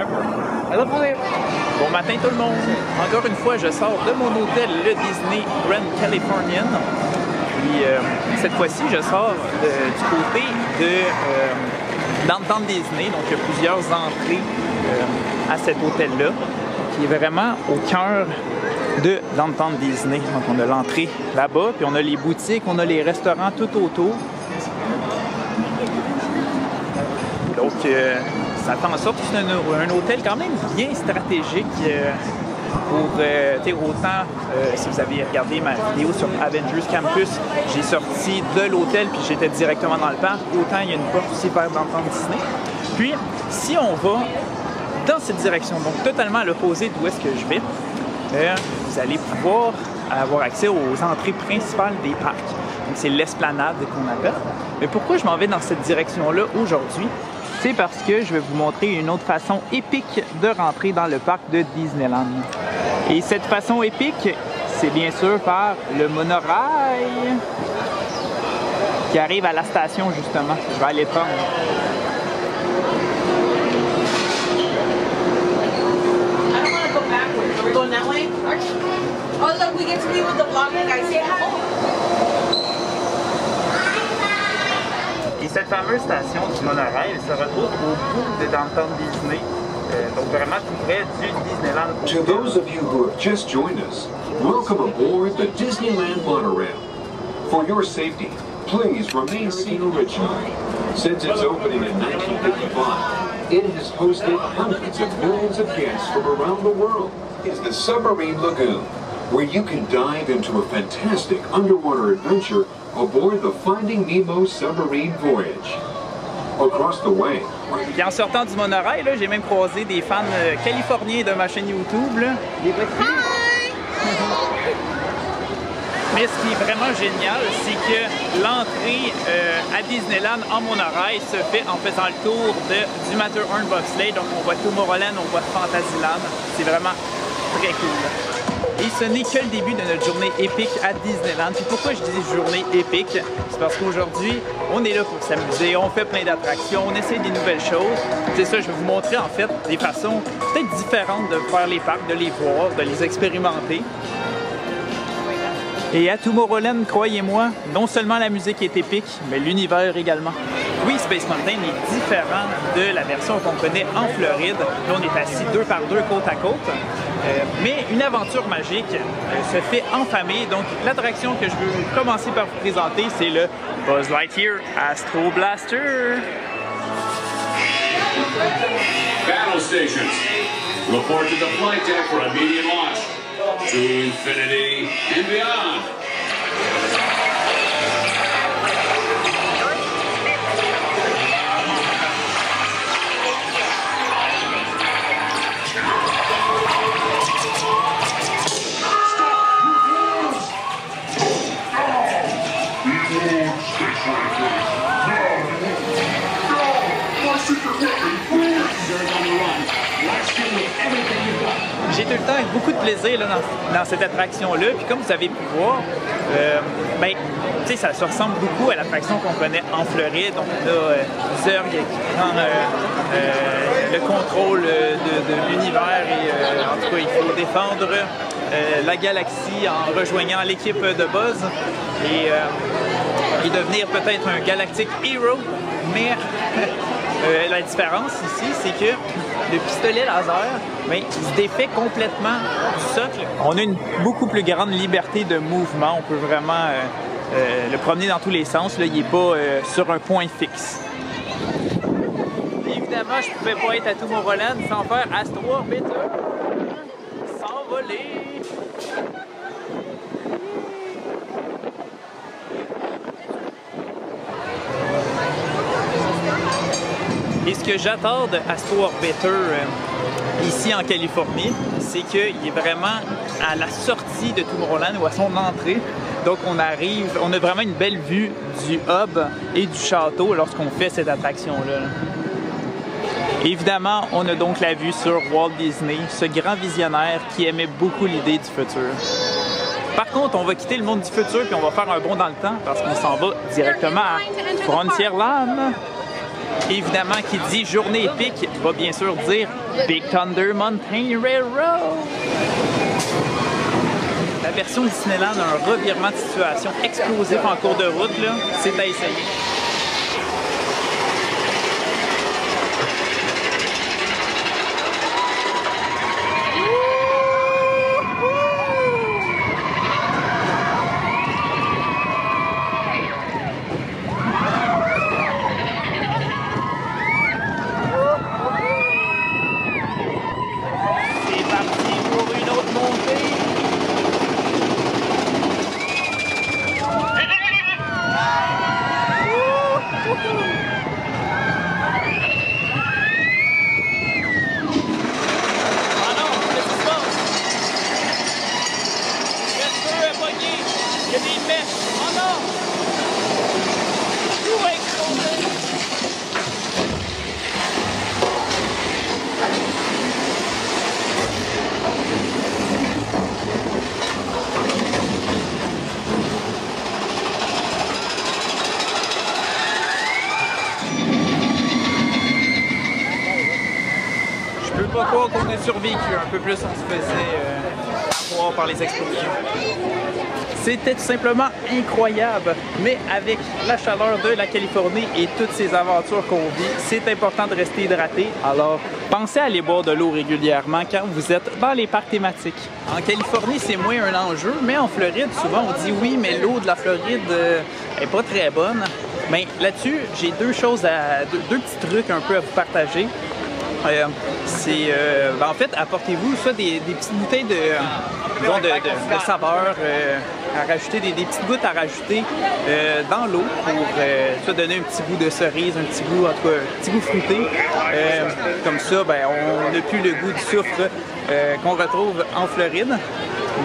Bon matin tout le monde! Encore une fois, je sors de mon hôtel, le Disney Grand Californian. Puis cette fois-ci, je sors du côté de Downtown Disney. Donc il y a plusieurs entrées à cet hôtel-là, qui est vraiment au cœur de Downtown Disney. Donc on a l'entrée là-bas, puis on a les boutiques, on a les restaurants tout autour. Donc ça fait en sorte que c'est un hôtel quand même bien stratégique pour autant, si vous avez regardé ma vidéo sur Avengers Campus, j'ai sorti de l'hôtel puis j'étais directement dans le parc, autant il y a une porte aussi vers Downtown Disney. Puis si on va dans cette direction, donc totalement à l'opposé d'où est-ce que je vais, vous allez pouvoir avoir accès aux entrées principales des parcs. Donc c'est l'esplanade qu'on appelle. Mais pourquoi je m'en vais dans cette direction-là aujourd'hui? C'est parce que je vais vous montrer une autre façon épique de rentrer dans le parc de Disneyland. Et cette façon épique, c'est bien sûr par le monorail qui arrive à la station justement. Je vais aller prendre. Oh, look, we get to be with the vlogging guys. Say hi. Et cette fameuse station du monorail se retrouve au bout de Downtown Disney, donc vraiment tout près du Disneyland. To those of you who have just joined us, welcome aboard the Disneyland Monorail. For your safety, please remain seated originally. Since its opening in 1955, it has hosted hundreds of millions of guests from around the world. It's the Submarine Lagoon, where you can dive into a fantastic underwater adventure aboard the Finding Nemo submarine voyage. Across the way. Puis en sortant du monorail, j'ai même croisé des fans californiens de ma chaîne YouTube. Là. Les Mais ce qui est vraiment génial, c'est que l'entrée à Disneyland en monorail se fait en faisant le tour du Matterhorn Bobsleigh. Donc on voit Tomorrowland, on voit Fantasyland. C'est vraiment très cool. Et ce n'est que le début de notre journée épique à Disneyland. Puis pourquoi je dis journée épique? C'est parce qu'aujourd'hui, on est là pour s'amuser, on fait plein d'attractions, on essaie des nouvelles choses. C'est ça, je vais vous montrer en fait des façons peut-être différentes de faire les parcs, de les voir, de les expérimenter. Et à Tomorrowland, croyez-moi, non seulement la musique est épique, mais l'univers également. Oui, Space Mountain est différent de la version qu'on connaît en Floride. Là, on est assis 2 par 2 côte à côte. Mais une aventure magique se fait en famille. Donc, l'attraction que je veux commencer par vous présenter, c'est le Buzz Lightyear Astro Blaster. Battle stations. Report to the flight deck for immediate launch. To infinity and beyond. J'ai tout le temps eu beaucoup de plaisir là, dans cette attraction-là. Puis comme vous avez pu voir, ça se ressemble beaucoup à l'attraction qu'on connaît en Floride. Donc on a Zurg qui prend le contrôle de l'univers et en tout cas il faut défendre la galaxie en rejoignant l'équipe de Buzz et devenir peut-être un Galactic Hero. Mais la différence ici, c'est que le pistolet laser, il se défait complètement du socle. On a une beaucoup plus grande liberté de mouvement. On peut vraiment le promener dans tous les sens. Là, il n'est pas sur un point fixe. Évidemment, je ne pouvais pas être à Tomorrowland sans faire Astro Orbiter. S'envoler. Et ce que j'adore de Astro Orbiter ici en Californie, c'est qu'il est vraiment à la sortie de Tomorrowland ou à son entrée. Donc on a vraiment une belle vue du hub et du château lorsqu'on fait cette attraction-là. Évidemment, on a donc la vue sur Walt Disney, ce grand visionnaire qui aimait beaucoup l'idée du futur. Par contre, on va quitter le monde du futur puis on va faire un bond dans le temps parce qu'on s'en va directement à Frontierland. Évidemment, qui dit journée épique va bien sûr dire Big Thunder Mountain Railroad. La version Disneyland a un revirement de situation explosif en cours de route, là. C'est à essayer. Pas croire qu'on a survécu, un peu plus on se faisait voir par les explosions. C'était tout simplement incroyable, mais avec la chaleur de la Californie et toutes ces aventures qu'on vit, c'est important de rester hydraté. Alors, pensez à aller boire de l'eau régulièrement quand vous êtes dans les parcs thématiques. En Californie, c'est moins un enjeu, mais en Floride, souvent on dit oui, mais l'eau de la Floride est pas très bonne. Mais là-dessus, j'ai deux petits trucs un peu à vous partager. En fait, apportez-vous soit des petites bouteilles de saveur à rajouter, des petites gouttes à rajouter dans l'eau pour soit donner un petit goût de cerise, un petit goût, en tout cas, un petit goût fruité. Comme ça, ben, on n'a plus le goût du soufre qu'on retrouve en Floride.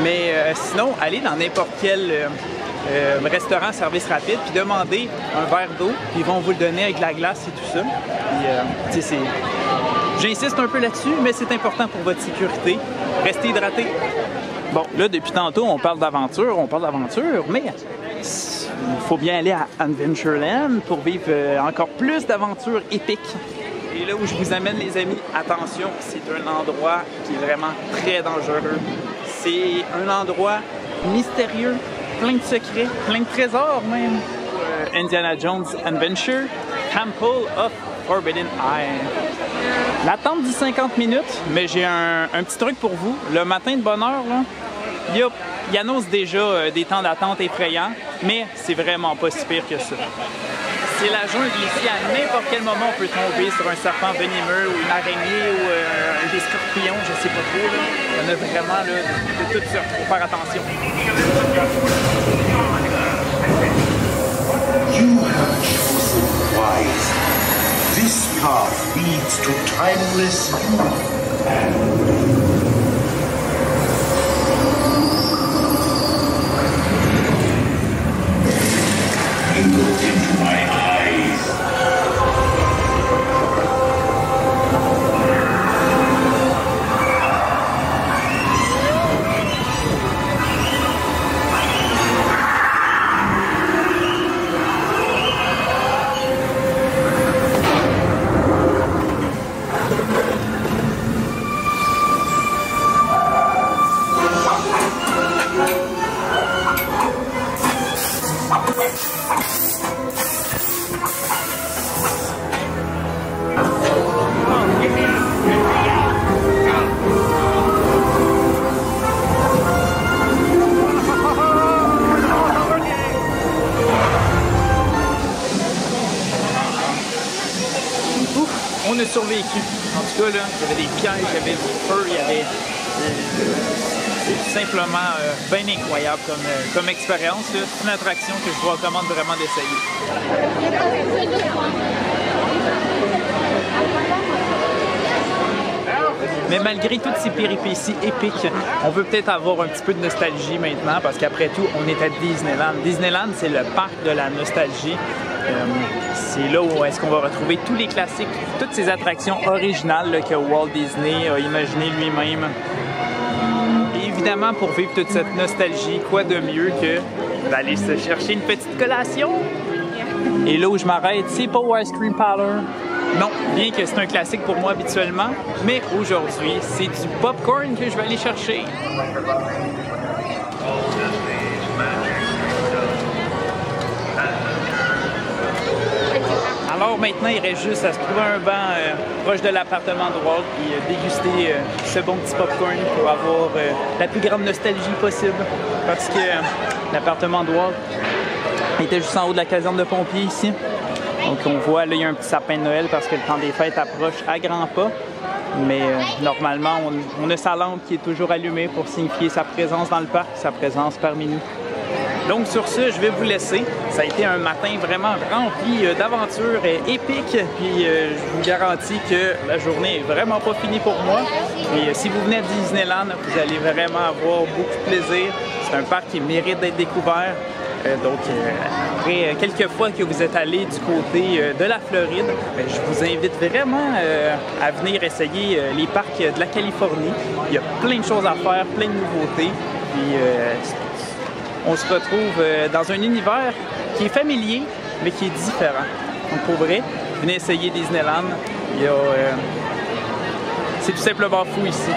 Mais sinon, allez dans n'importe quel restaurant service rapide, puis demandez un verre d'eau, puis ils vont vous le donner avec de la glace et tout ça. Puis, j'insiste un peu là-dessus, mais c'est important pour votre sécurité. Restez hydraté. Bon, là, depuis tantôt, on parle d'aventure, mais il faut bien aller à Adventureland pour vivre encore plus d'aventures épiques. Et là où je vous amène, les amis, attention, c'est un endroit qui est vraiment très dangereux. C'est un endroit mystérieux, plein de secrets, plein de trésors même. Indiana Jones Adventure, Temple of Forbidden Eye. L'attente dit 50 minutes, mais j'ai un petit truc pour vous. Le matin de bonne heure, là, il annonce déjà des temps d'attente effrayants, mais c'est vraiment pas si pire que ça. C'est la jungle ici, à n'importe quel moment on peut tomber sur un serpent venimeux ou une araignée ou des scorpions, je sais pas trop. Là. Il y en a vraiment là, de toutes sortes, il faut faire attention. You have chosen wisely. This path leads to timeless youth and you looked into my eyes. On a survécu. En tout cas, là, il y avait des pièges, il y avait du feu, il y avait... C'est tout simplement bien incroyable comme expérience. C'est une attraction que je vous recommande vraiment d'essayer. Mais malgré toutes ces péripéties épiques, on veut peut-être avoir un petit peu de nostalgie maintenant parce qu'après tout, on est à Disneyland. Disneyland, c'est le parc de la nostalgie. C'est là où est-ce qu'on va retrouver tous les classiques, toutes ces attractions originales là, que Walt Disney a imaginées lui-même. Et évidemment, pour vivre toute cette nostalgie, quoi de mieux que d'aller se chercher une petite collation? Et là où je m'arrête, c'est pas au Ice Cream Parlor. Non, bien que c'est un classique pour moi habituellement, mais aujourd'hui, c'est du popcorn que je vais aller chercher. Alors maintenant, il reste juste à se trouver un banc proche de l'appartement de Walt et déguster ce bon petit popcorn pour avoir la plus grande nostalgie possible. Parce que l'appartement de Walt était juste en haut de la caserne de pompiers ici. Donc on voit, là, il y a un petit sapin de Noël parce que le temps des fêtes approche à grands pas. Mais normalement, on a sa lampe qui est toujours allumée pour signifier sa présence dans le parc, sa présence parmi nous. Donc sur ce, je vais vous laisser. Ça a été un matin vraiment rempli d'aventures épiques. Puis je vous garantis que la journée est vraiment pas finie pour moi. Et si vous venez à Disneyland, vous allez vraiment avoir beaucoup de plaisir. C'est un parc qui mérite d'être découvert. Donc, après quelques fois que vous êtes allé du côté de la Floride, je vous invite vraiment à venir essayer les parcs de la Californie. Il y a plein de choses à faire, plein de nouveautés. Puis, on se retrouve dans un univers qui est familier, mais qui est différent. Donc, pour vrai, venez essayer Disneyland. C'est tout simplement fou ici.